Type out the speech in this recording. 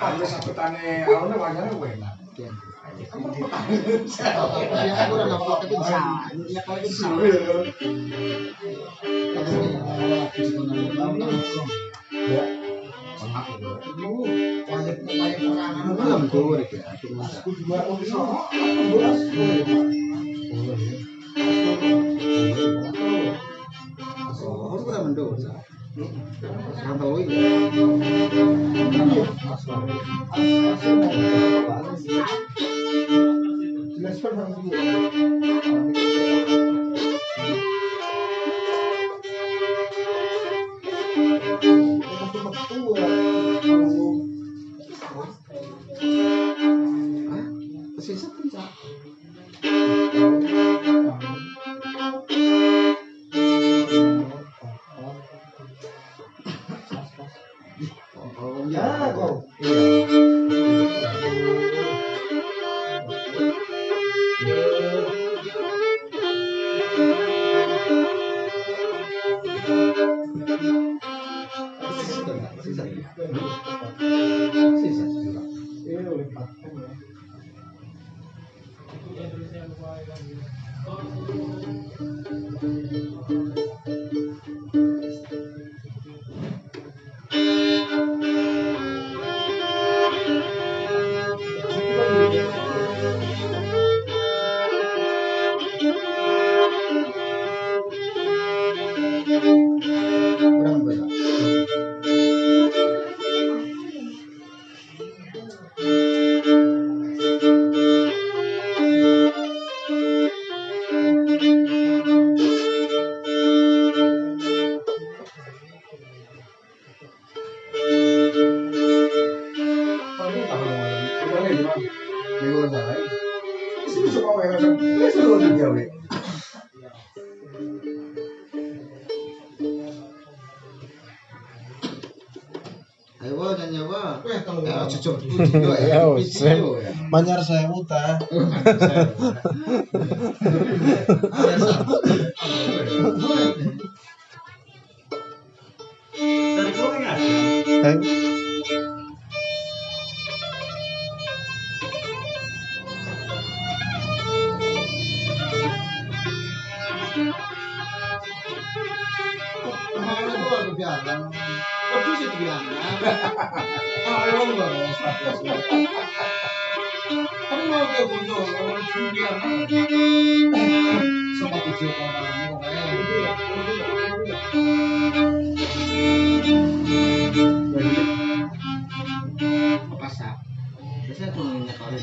Ada sakutane awalnya wajahnya enak. Ya aku udah nggak pakai bisa. Ya kalau bisa. Ya. Belum tuh ya. Aku udah mendung. Sampai wih. Sisa pencak. Ya, kok. Kurang berapa? Ayo wah nyanyi wah. Cucuk Ya, Manyar saya muta. Dari keluar nggak ada. Biasanya tuh minyak kayu